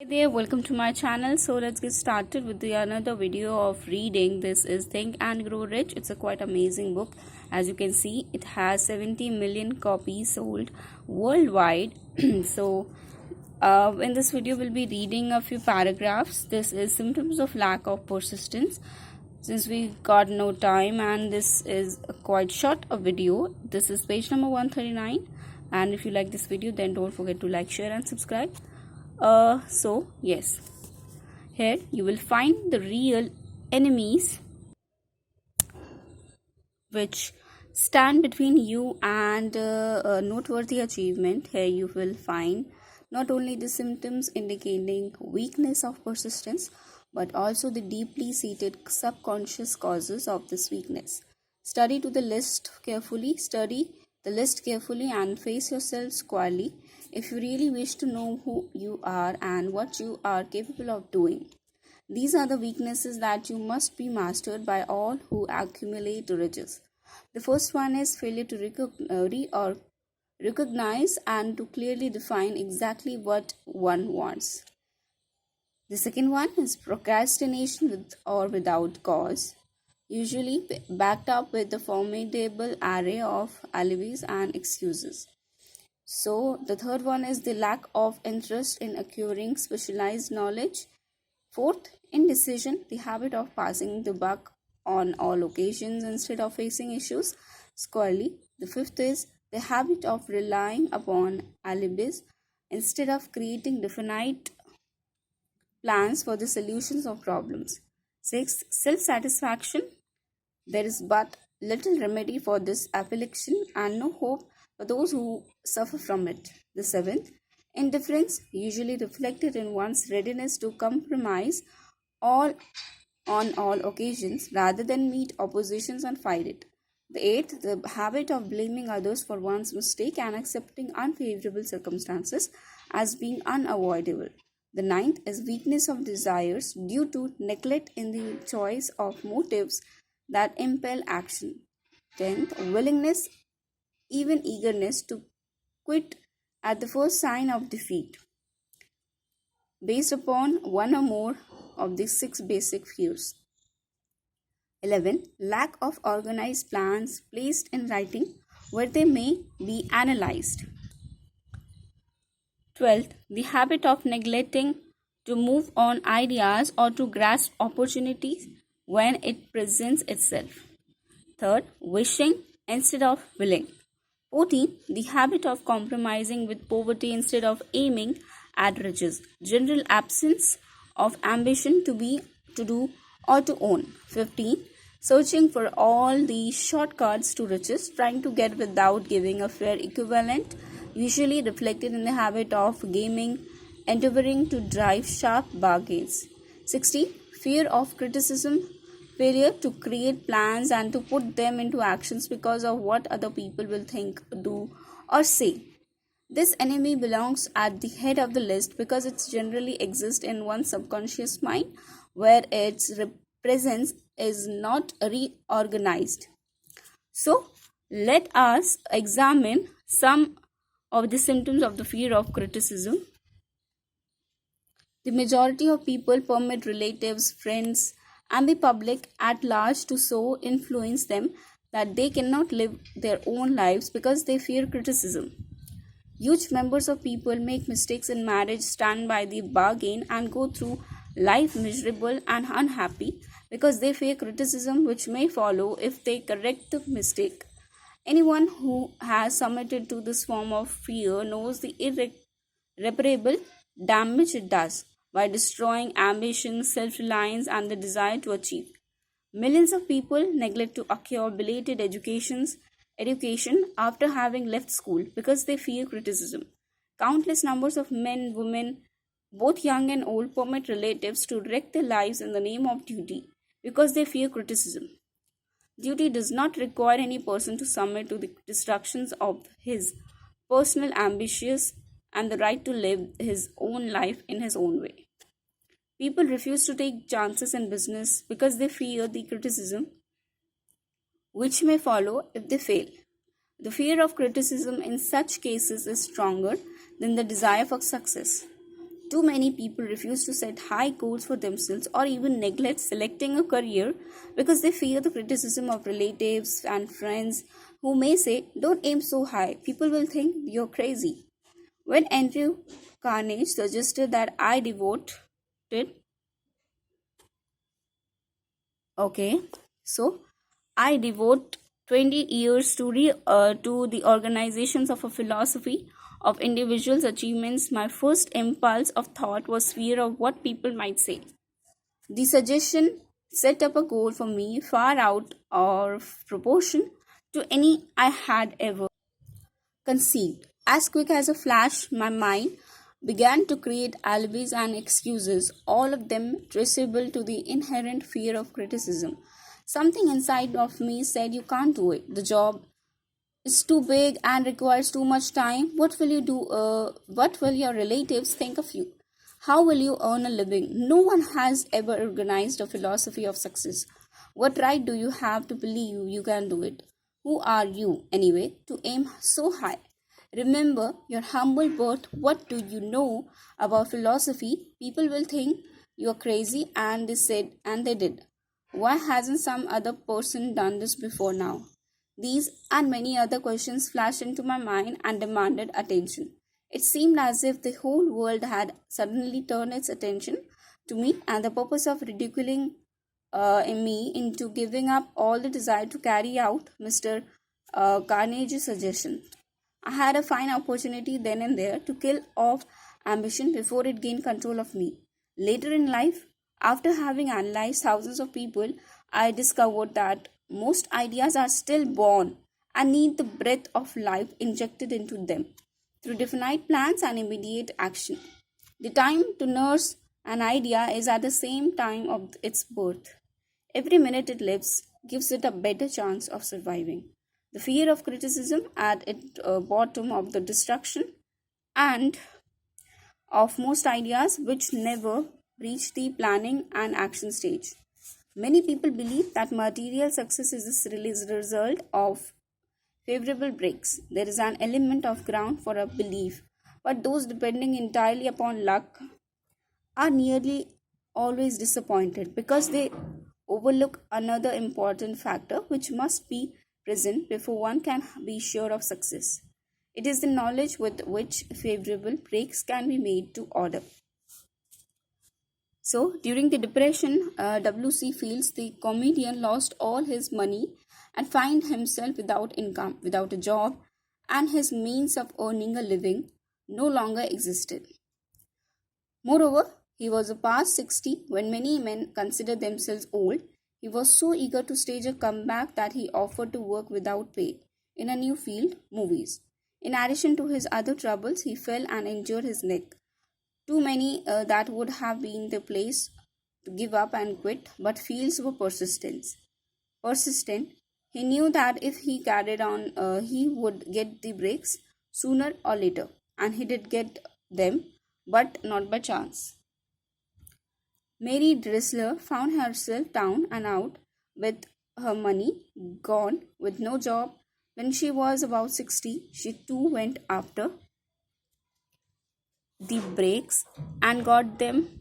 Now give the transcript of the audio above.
Hey there, welcome to my channel. So let's get started with another video of reading. This is Think and Grow Rich. It's a quite amazing book. As you can see, it has 70 million copies sold worldwide. In this video, we'll be reading a few paragraphs. This is symptoms of lack of persistence. Since we got no time and this is a quite short a video, this is page number 139. And if you like this video, then don't forget to like, share and subscribe. Yes, here you will find the real enemies which stand between you and a noteworthy achievement. Here you will find not only the symptoms indicating weakness of persistence, but also the deeply seated subconscious causes of this weakness. Study the list carefully and face yourself squarely if you really wish to know who you are and what you are capable of doing. These are the weaknesses that you must be mastered by all who accumulate riches. The first one is failure to recognize and to clearly define exactly what one wants. The second one is procrastination with or without cause, usually backed up with a formidable array of alibis and excuses. So, the third one is the lack of interest in acquiring specialized knowledge. Fourth, indecision, the habit of passing the buck on all occasions instead of facing issues squarely. The fifth is the habit of relying upon alibis instead of creating definite plans for the solutions of problems. Sixth, self satisfaction. There is but little remedy for this affliction and no hope for those who suffer from it. The seventh, indifference, usually reflected in one's readiness to compromise all on all occasions rather than meet oppositions and fight it. The eighth, the habit of blaming others for one's mistake and accepting unfavorable circumstances as being unavoidable. The ninth is weakness of desires due to neglect in the choice of motives that impel action. 10th, willingness, even eagerness to quit at the first sign of defeat, based upon one or more of the six basic fears. 11. Lack of organized plans placed in writing where they may be analyzed. 12th, the habit of neglecting to move on ideas or to grasp opportunities when it presents itself. Third, wishing instead of willing. 14. The habit of compromising with poverty instead of aiming at riches. General absence of ambition to do, or to own. 15. Searching for all the shortcuts to riches, trying to get without giving a fair equivalent, usually reflected in the habit of gaming, endeavoring to drive sharp bargains. 16. Fear of criticism, failure to create plans and to put them into actions because of what other people will think, do, or say. This enemy belongs at the head of the list because it generally exists in one's subconscious mind where its presence is not reorganized. So, let us examine some of the symptoms of the fear of criticism. The majority of people permit relatives, friends, and the public at large to so influence them that they cannot live their own lives because they fear criticism. Huge numbers of people make mistakes in marriage, stand by the bargain, and go through life miserable and unhappy because they fear criticism which may follow if they correct the mistake. Anyone who has submitted to this form of fear knows the irreparable damage it does by destroying ambition, self reliance, and the desire to achieve. Millions of people neglect to acquire belated education after having left school because they fear criticism. Countless numbers of men, women, both young and old, permit relatives to wreck their lives in the name of duty because they fear criticism. Duty does not require any person to submit to the destructions of his personal ambitions and the right to live his own life in his own way. People refuse to take chances in business because they fear the criticism which may follow if they fail. The fear of criticism in such cases is stronger than the desire for success. Too many people refuse to set high goals for themselves or even neglect selecting a career because they fear the criticism of relatives and friends who may say, "Don't aim so high, people will think you're crazy." When Andrew Carnegie suggested that I devoted, okay, so I devote 20 years to the organizations of a philosophy of individuals' achievements. My first impulse of thought was fear of what people might say. The suggestion set up a goal for me far out of proportion to any I had ever conceived. As quick as a flash, my mind began to create alibis and excuses, all of them traceable to the inherent fear of criticism. Something inside of me said, "You can't do it. The job is too big and requires too much time. What will you do? What will your relatives think of you? How will you earn a living? No one has ever organized a philosophy of success. What right do you have to believe you can do it? Who are you, anyway, to aim so high? Remember your humble birth. What do you know about philosophy? People will think you are crazy, and they said, and they did. Why hasn't some other person done this before now?" These and many other questions flashed into my mind and demanded attention. It seemed as if the whole world had suddenly turned its attention to me, and the purpose of ridiculing in me into giving up all the desire to carry out Mr. Carnegie's suggestion. I had a fine opportunity then and there to kill off ambition before it gained control of me. Later in life, after having analyzed thousands of people, I discovered that most ideas are still born and need the breath of life injected into them through definite plans and immediate action. The time to nurse an idea is at the same time of its birth. Every minute it lives gives it a better chance of surviving. The fear of criticism at its bottom of the destruction and of most ideas which never reach the planning and action stage. Many people believe that material success is a result of favorable breaks. There is an element of ground for a belief, but those depending entirely upon luck are nearly always disappointed because they overlook another important factor which must be present before one can be sure of success. It is the knowledge with which favorable breaks can be made to order. So, during the Depression, W.C. Fields, the comedian, lost all his money and found himself without income, without a job, and his means of earning a living no longer existed. Moreover, he was past 60 when many men consider themselves old. He was so eager to stage a comeback that he offered to work without pay in a new field, movies. In addition to his other troubles, he fell and injured his neck. Too many that would have been the place to give up and quit, but Fields were persistent. Persistent, he knew that if he carried on, he would get the breaks sooner or later, and he did get them, but not by chance. Mary Dressler found herself down and out with her money gone, with no job. When she was about 60, she too went after the breaks and got them